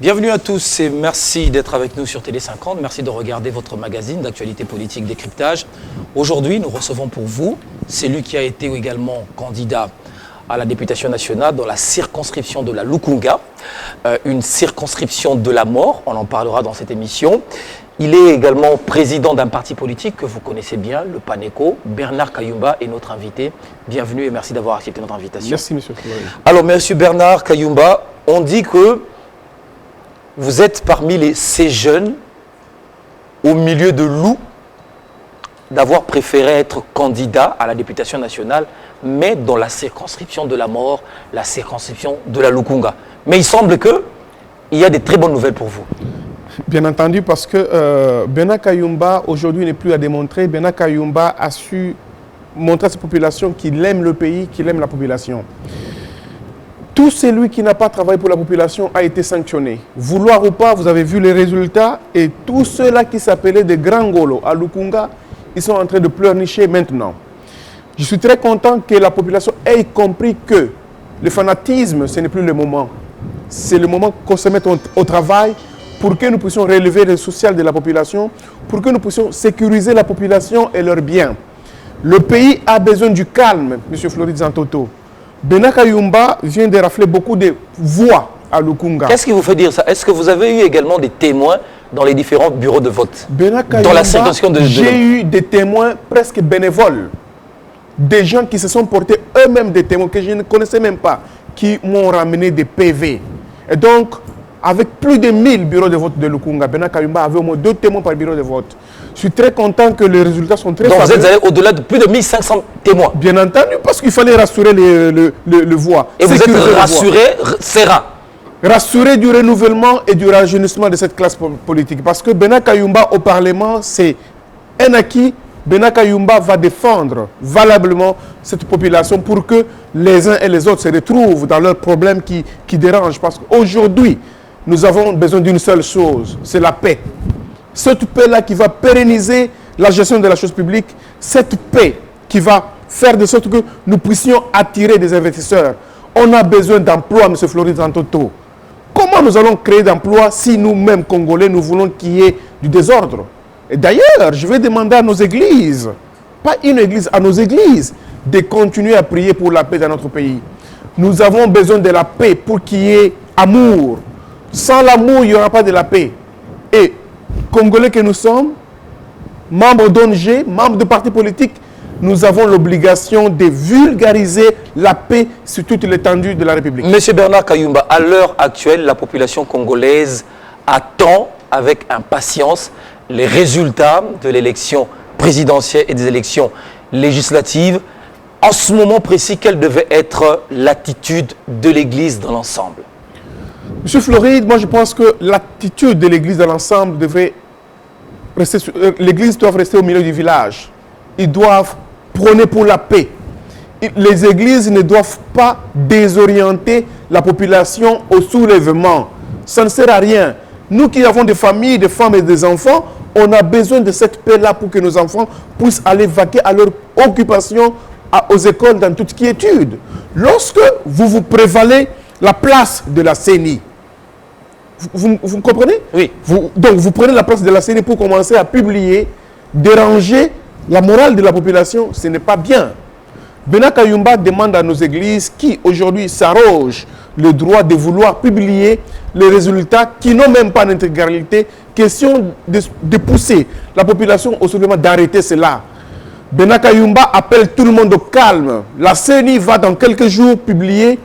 Bienvenue à tous et merci d'être avec nous sur Télé 50. Merci de regarder votre magazine d'actualité politique décryptage. Aujourd'hui, nous recevons pour vous celui qui a été également candidat à la députation nationale dans la circonscription de la Lukunga, une circonscription de la mort, on en parlera dans cette émission. Il est également président d'un parti politique que vous connaissez bien, le PANECO. Bernard Kayumba est notre invité. Bienvenue et merci d'avoir accepté notre invitation. Merci, monsieur Fleury. Alors, monsieur Bernard Kayumba, on dit que vous êtes parmi ces jeunes au milieu de loups d'avoir préféré être candidat à la députation nationale, mais dans la circonscription de la mort, la circonscription de la Lukunga. Mais il semble qu'il y a des très bonnes nouvelles pour vous. Bien entendu, parce que Bernard Kayumba, aujourd'hui, n'est plus à démontrer. Bernard Kayumba a su montrer à sa population qu'il aime le pays, qu'il aime la population. Tout celui qui n'a pas travaillé pour la population a été sanctionné. Vouloir ou pas, vous avez vu les résultats. Et tous ceux-là qui s'appelaient des grands Ngolo à Lukunga, ils sont en train de pleurnicher maintenant. Je suis très content que la population ait compris que le fanatisme, ce n'est plus le moment. C'est le moment qu'on se mette au travail pour que nous puissions relever le social de la population, pour que nous puissions sécuriser la population et leurs biens. Le pays a besoin du calme, M. Fleury Zantoto. Bernard Kayumba vient de rafler beaucoup de voix à Lukunga. Qu'est-ce qui vous fait dire ça? Est-ce que vous avez eu également des témoins dans les différents bureaux de vote? Bernard Kayumba, dans la circonscription de j'ai eu des témoins presque bénévoles. Des gens qui se sont portés eux-mêmes des témoins que je ne connaissais même pas, qui m'ont ramené des PV. Et donc, avec plus de 1000 bureaux de vote de Lukunga, Bernard Kayumba avait au moins 2 témoins par bureau de vote. Je suis très content que les résultats sont très favorables. Donc vous êtes allé au-delà de plus de 1500 témoins? Bien entendu, parce qu'il fallait rassurer le voix. Et vous êtes rassuré, serein? Rassuré du renouvellement et du rajeunissement de cette classe politique. Parce que Bernard Kayumba au Parlement, c'est un acquis. Bernard Kayumba va défendre valablement cette population pour que les uns et les autres se retrouvent dans leurs problèmes qui dérangent. Parce qu'aujourd'hui, nous avons besoin d'une seule chose, c'est la paix. Cette paix-là qui va pérenniser la gestion de la chose publique, cette paix qui va faire de sorte que nous puissions attirer des investisseurs. On a besoin d'emplois, M. Fleury Zantoto. Comment nous allons créer d'emplois si nous-mêmes, Congolais, nous voulons qu'il y ait du désordre? Et d'ailleurs, je vais demander à nos églises, pas une église, à nos églises, de continuer à prier pour la paix dans notre pays. Nous avons besoin de la paix pour qu'il y ait amour. Sans l'amour, il n'y aura pas de la paix. Et Congolais que nous sommes, membres d'ONG, membres de partis politiques, nous avons l'obligation de vulgariser la paix sur toute l'étendue de la République. Monsieur Bernard Kayumba, à l'heure actuelle, la population congolaise attend avec impatience les résultats de l'élection présidentielle et des élections législatives. En ce moment précis, quelle devait être l'attitude de l'Église dans l'ensemble? Monsieur Fleury, moi je pense que l'attitude de l'Église dans l'ensemble devrait rester. L'Église doit rester au milieu du village. Ils doivent prôner pour la paix. Les églises ne doivent pas désorienter la population au soulèvement. Ça ne sert à rien. Nous qui avons des familles, des femmes et des enfants, on a besoin de cette paix-là pour que nos enfants puissent aller vaquer à leur occupation aux écoles dans toute quiétude. Lorsque vous prévalez la place de la CENI, vous comprenez? Oui. Donc vous prenez la place de la CENI pour commencer à publier, déranger la morale de la population, ce n'est pas bien. Bernard Kayumba demande à nos églises qui aujourd'hui s'arrogent le droit de vouloir publier les résultats qui n'ont même pas d'intégralité, question de pousser la population au soulèvement, d'arrêter cela. Bernard Kayumba appelle tout le monde au calme. La CENI va dans quelques jours publier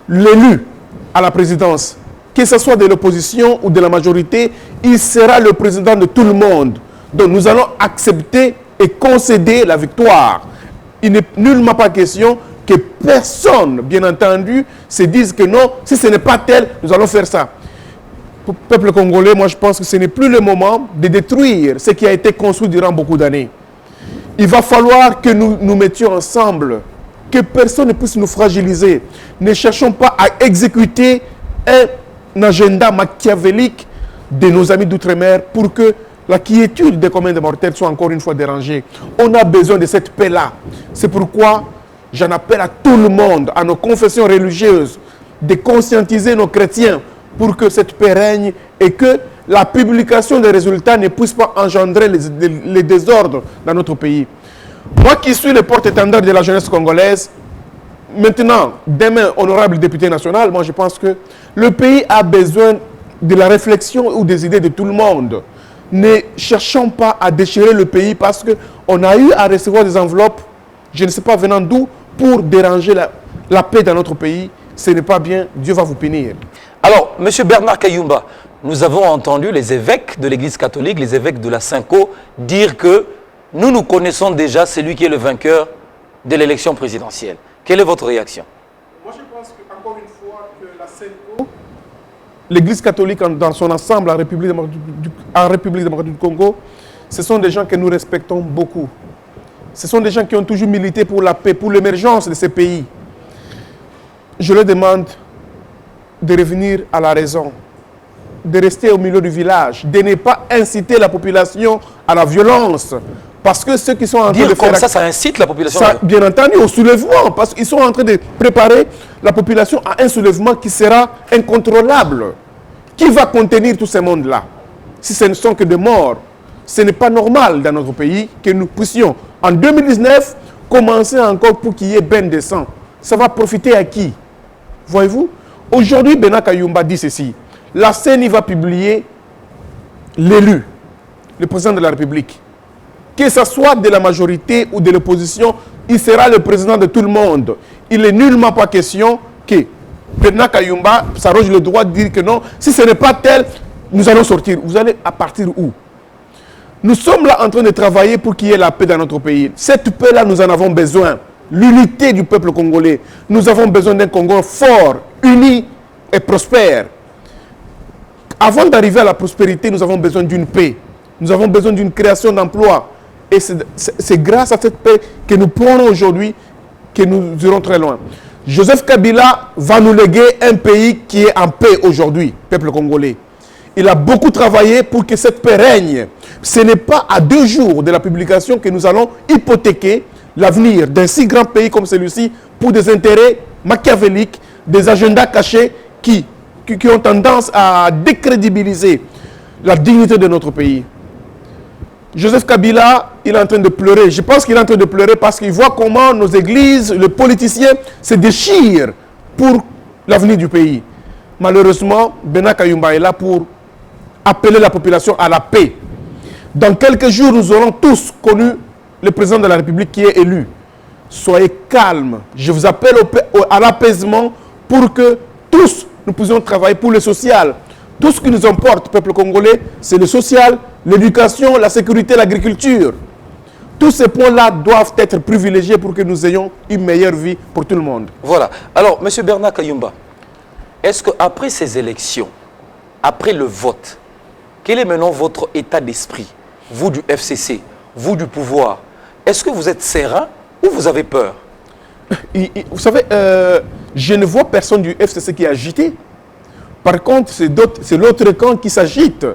l'élu à la présidence. Que ce soit de l'opposition ou de la majorité, il sera le président de tout le monde. Donc nous allons accepter et concéder la victoire. Il n'est nullement pas question que personne, bien entendu, se dise que non, si ce n'est pas tel, nous allons faire ça. Pour le peuple congolais, moi je pense que ce n'est plus le moment de détruire ce qui a été construit durant beaucoup d'années. Il va falloir que nous nous mettions ensemble, que personne ne puisse nous fragiliser. Ne cherchons pas à exécuter un agenda machiavélique de nos amis d'outre-mer pour que la quiétude des communs des mortels soit encore une fois dérangée. On a besoin de cette paix-là. C'est pourquoi j'en appelle à tout le monde, à nos confessions religieuses, de conscientiser nos chrétiens pour que cette paix règne et que la publication des résultats ne puisse pas engendrer les désordres dans notre pays. Moi qui suis le porte-étendard de la jeunesse congolaise, maintenant, demain, honorable député national, moi je pense que le pays a besoin de la réflexion ou des idées de tout le monde. Ne cherchons pas à déchirer le pays parce qu'on a eu à recevoir des enveloppes, je ne sais pas venant d'où, pour déranger la paix dans notre pays. Ce n'est pas bien, Dieu va vous punir. Alors, M. Bernard Kayumba, nous avons entendu les évêques de l'Église catholique, les évêques de la Cinco, dire que nous connaissons déjà celui qui est le vainqueur de l'élection présidentielle. Quelle est votre réaction? Moi, je pense qu'encore une fois, que la Cinco, l'Église catholique dans son ensemble en République démocratique du Congo, ce sont des gens que nous respectons beaucoup. Ce sont des gens qui ont toujours milité pour la paix, pour l'émergence de ces pays. Je leur demande de revenir à la raison, de rester au milieu du village, de ne pas inciter la population à la violence. Parce que ceux qui sont en train de faire... ça incite la population bien entendu, au soulèvement. Parce qu'ils sont en train de préparer la population à un soulèvement qui sera incontrôlable. Qui va contenir tout ce monde-là? Si ce ne sont que des morts, ce n'est pas normal dans notre pays que nous puissions, en 2019, commencer encore pour qu'il y ait bain de sang. Ça va profiter à qui? Voyez-vous? Aujourd'hui, Bernard Kayumba dit ceci. La CENI va publier l'élu, le président de la République. Que ce soit de la majorité ou de l'opposition, il sera le président de tout le monde. Il n'est nullement pas question que Bernard Kayumba s'arroge le droit de dire que non, si ce n'est pas tel, nous allons sortir. Vous allez à partir où? Nous sommes là en train de travailler pour qu'il y ait la paix dans notre pays. Cette paix-là, nous en avons besoin. L'unité du peuple congolais. Nous avons besoin d'un Congo fort, uni et prospère. Avant d'arriver à la prospérité, nous avons besoin d'une paix. Nous avons besoin d'une création d'emplois. Et c'est grâce à cette paix que nous prenons aujourd'hui que nous irons très loin. Joseph Kabila va nous léguer un pays qui est en paix aujourd'hui, peuple congolais. Il a beaucoup travaillé pour que cette paix règne. Ce n'est pas à 2 jours de la publication que nous allons hypothéquer l'avenir d'un si grand pays comme celui-ci pour des intérêts machiavéliques, des agendas cachés qui ont tendance à décrédibiliser la dignité de notre pays. Joseph Kabila, il est en train de pleurer. Je pense qu'il est en train de pleurer parce qu'il voit comment nos églises, les politiciens se déchirent pour l'avenir du pays. Malheureusement, Bernard Kayumba est là pour appeler la population à la paix. Dans quelques jours, nous aurons tous connu le président de la République qui est élu. Soyez calmes. Je vous appelle à l'apaisement pour que tous nous puissions travailler pour le social. Tout ce qui nous importe, peuple congolais, c'est le social, l'éducation, la sécurité, l'agriculture. Tous ces points-là doivent être privilégiés pour que nous ayons une meilleure vie pour tout le monde. Voilà. Alors, M. Bernard Kayumba, est-ce qu'après ces élections, après le vote, quel est maintenant votre état d'esprit, vous du FCC, vous du pouvoir? Est-ce que vous êtes serein ou vous avez peur? Vous savez, je ne vois personne du FCC qui est agité. Par contre, c'est l'autre camp qui s'agite.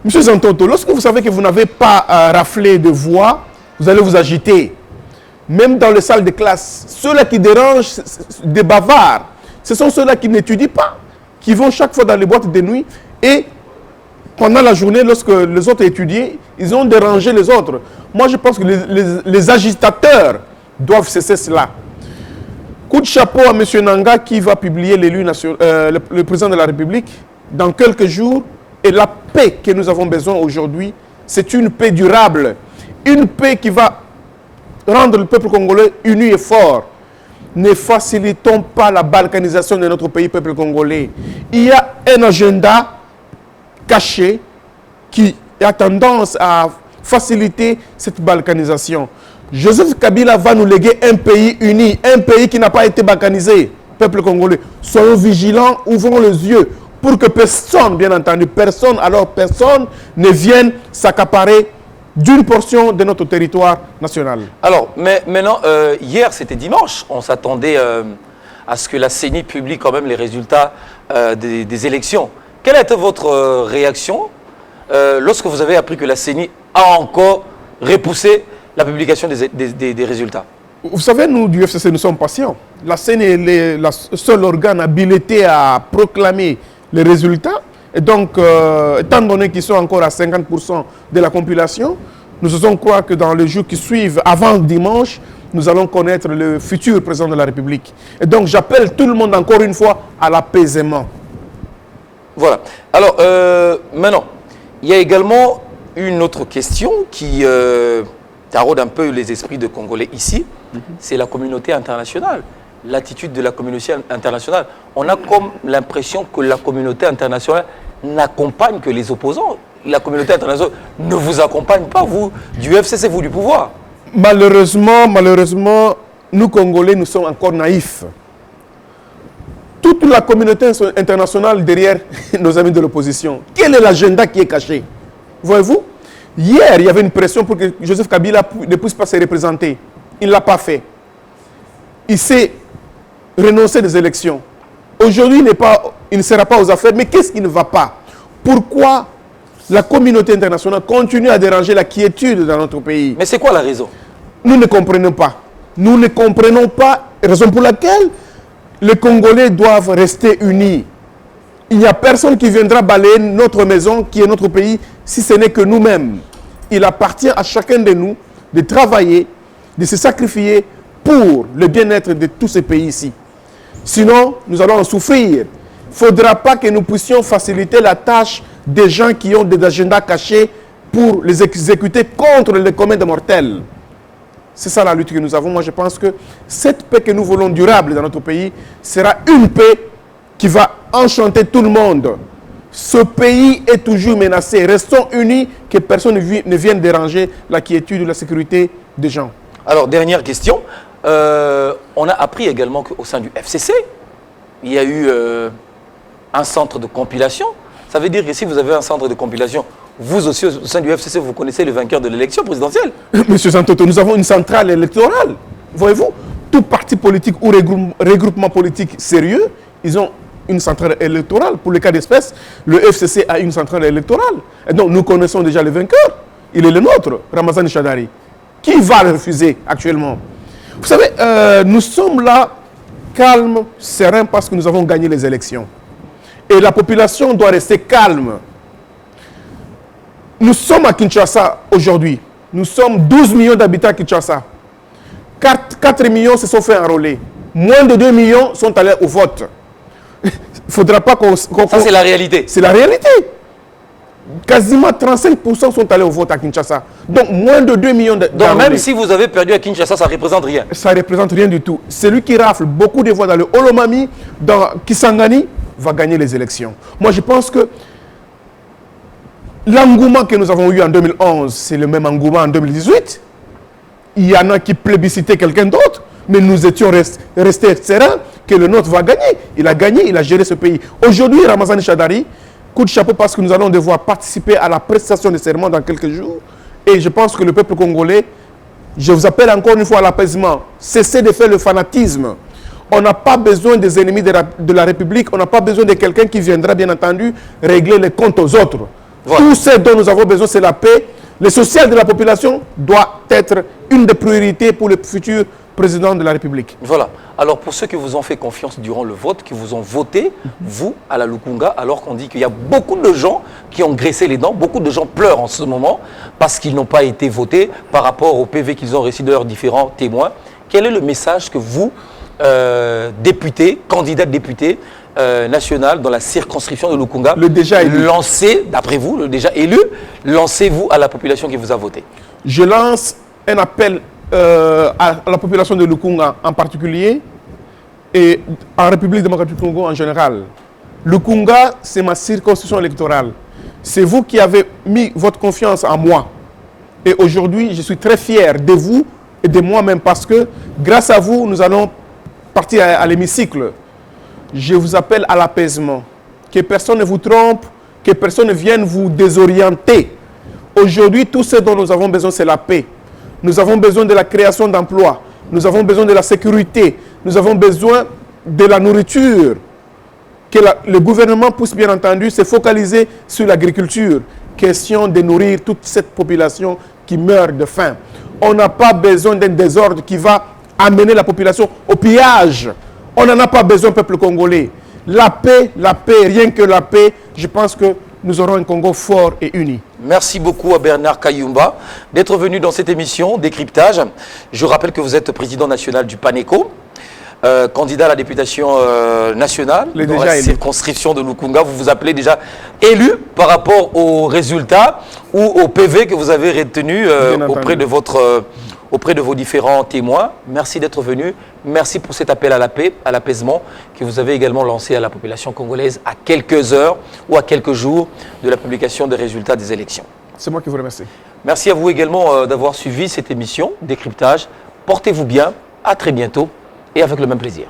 Monsieur Zantonto, lorsque vous savez que vous n'avez pas raflé de voix, vous allez vous agiter. Même dans les salles de classe, ceux-là qui dérangent des bavards, ce sont ceux-là qui n'étudient pas, qui vont chaque fois dans les boîtes de nuit et pendant la journée, lorsque les autres étudient, ils ont dérangé les autres. Moi, je pense que les agitateurs doivent cesser cela. Coup de chapeau à M. Nanga qui va publier le président de la République dans quelques jours. Et la paix que nous avons besoin aujourd'hui, c'est une paix durable. Une paix qui va rendre le peuple congolais uni et fort. Ne facilitons pas la balkanisation de notre pays, peuple congolais. Il y a un agenda caché qui a tendance à faciliter cette balkanisation. Joseph Kabila va nous léguer un pays uni, un pays qui n'a pas été balkanisé. Peuple congolais, soyons vigilants, ouvrons les yeux pour que personne, bien entendu, personne ne vienne s'accaparer d'une portion de notre territoire national. Alors, mais maintenant, hier, c'était dimanche, on s'attendait à ce que la CENI publie quand même les résultats des élections. Quelle a été votre réaction lorsque vous avez appris que la CENI a encore repoussé la publication des résultats? Vous savez, nous, du FCC, nous sommes patients. La CENI est le seul organe habilité à proclamer les résultats. Et donc, étant donné qu'ils sont encore à 50% de la population, nous osons croire que dans les jours qui suivent, avant dimanche, nous allons connaître le futur président de la République. Et donc, j'appelle tout le monde encore une fois à l'apaisement. Voilà. Alors, maintenant, il y a également une autre question qui taraude un peu les esprits de Congolais ici. C'est la communauté internationale. L'attitude de la communauté internationale. On a comme l'impression que la communauté internationale n'accompagne que les opposants. La communauté internationale ne vous accompagne pas, vous, du FCC, vous, du pouvoir. Malheureusement, nous Congolais, nous sommes encore naïfs. Toute la communauté internationale derrière nos amis de l'opposition. Quel est l'agenda qui est caché? Voyez-vous? Hier, il y avait une pression pour que Joseph Kabila ne puisse pas se représenter. Il ne l'a pas fait. Il s'est renoncé des élections. Aujourd'hui, il ne sera pas aux affaires. Mais qu'est-ce qui ne va pas? Pourquoi la communauté internationale continue à déranger la quiétude dans notre pays? Mais c'est quoi la raison? Nous ne comprenons pas. Nous ne comprenons pas, raison pour laquelle les Congolais doivent rester unis. Il n'y a personne qui viendra balayer notre maison, qui est notre pays, si ce n'est que nous-mêmes. Il appartient à chacun de nous de travailler, de se sacrifier pour le bien-être de tous ces pays ici. Sinon, nous allons en souffrir. Il ne faudra pas que nous puissions faciliter la tâche des gens qui ont des agendas cachés pour les exécuter contre les communs des mortels. C'est ça la lutte que nous avons. Moi, je pense que cette paix que nous voulons durable dans notre pays sera une paix qui va enchanter tout le monde. Ce pays est toujours menacé. Restons unis, que personne ne vienne déranger la quiétude ou la sécurité des gens. Alors, dernière question. On a appris également qu'au sein du FCC, il y a eu un centre de compilation. Ça veut dire que si vous avez un centre de compilation, vous aussi, au sein du FCC, vous connaissez le vainqueur de l'élection présidentielle. Monsieur Santoto, nous avons une centrale électorale. Voyez-vous, tout parti politique ou regroupement politique sérieux, ils ont une centrale électorale. Pour le cas d'espèce, le FCC a une centrale électorale. Et donc, nous connaissons déjà le vainqueur. Il est le nôtre, Ramazani Chadari. Qui va le refuser actuellement? Vous savez, nous sommes là, calmes, sereins, parce que nous avons gagné les élections. Et la population doit rester calme. Nous sommes à Kinshasa aujourd'hui. Nous sommes 12 millions d'habitants à Kinshasa. 4 millions se sont fait enrôler. Moins de 2 millions sont allés au vote. Il ne faudra pas qu'on... Ça, c'est la réalité. C'est la réalité. Quasiment 35% sont allés au vote à Kinshasa. Donc, moins de 2 millions d'enrôlés. Donc, même si vous avez perdu à Kinshasa, ça ne représente rien. Ça ne représente rien du tout. Celui qui rafle beaucoup de voix dans le Olomami, dans Kisangani, va gagner les élections. Moi, je pense que l'engouement que nous avons eu en 2011, c'est le même engouement en 2018. Il y en a qui plébiscitaient quelqu'un d'autre, mais nous étions restés sereins que le nôtre va gagner. Il a gagné, il a géré ce pays. Aujourd'hui, Ramazani Chadari, coup de chapeau parce que nous allons devoir participer à la prestation de serment dans quelques jours. Et je pense que le peuple congolais, je vous appelle encore une fois à l'apaisement. Cessez de faire le fanatisme. On n'a pas besoin des ennemis de la République. On n'a pas besoin de quelqu'un qui viendra, bien entendu, régler les comptes aux autres. Voilà. Tout ce dont nous avons besoin, c'est la paix. Le social de la population doit être une des priorités pour le futur président de la République. Voilà. Alors, pour ceux qui vous ont fait confiance durant le vote, qui vous ont voté, vous, à la Lukunga, alors qu'on dit qu'il y a beaucoup de gens qui ont graissé les dents, beaucoup de gens pleurent en ce moment parce qu'ils n'ont pas été votés par rapport au PV qu'ils ont reçu de leurs différents témoins. Quel est le message que vous, député, candidat député national dans la circonscription de Lukunga, le déjà élu, lancez, d'après vous, le déjà élu, lancez-vous à la population qui vous a voté? Je lance un appel à la population de Lukunga en particulier et en République démocratique du Congo en général. Lukunga, c'est ma circonscription électorale. C'est vous qui avez mis votre confiance en moi. Et aujourd'hui, je suis très fier de vous et de moi-même parce que grâce à vous, nous allons partir à l'hémicycle. Je vous appelle à l'apaisement. Que personne ne vous trompe, que personne ne vienne vous désorienter. Aujourd'hui, tout ce dont nous avons besoin, c'est la paix. Nous avons besoin de la création d'emplois. Nous avons besoin de la sécurité. Nous avons besoin de la nourriture. Que le gouvernement puisse bien entendu se focaliser sur l'agriculture. Question de nourrir toute cette population qui meurt de faim. On n'a pas besoin d'un désordre qui va amener la population au pillage. On n'en a pas besoin, peuple congolais. la paix, rien que la paix, je pense que nous aurons un Congo fort et uni. Merci beaucoup à Bernard Kayumba d'être venu dans cette émission Décryptage. Je rappelle que vous êtes président national du PANECO, candidat à la députation nationale dans la circonscription de Lukunga. Vous vous appelez déjà élu par rapport aux résultats ou au PV que vous avez retenu auprès de vos différents témoins. Merci d'être venu. Merci pour cet appel à la paix, à l'apaisement que vous avez également lancé à la population congolaise à quelques heures ou à quelques jours de la publication des résultats des élections. C'est moi qui vous remercie. Merci à vous également d'avoir suivi cette émission Décryptage. Portez-vous bien. À très bientôt et avec le même plaisir.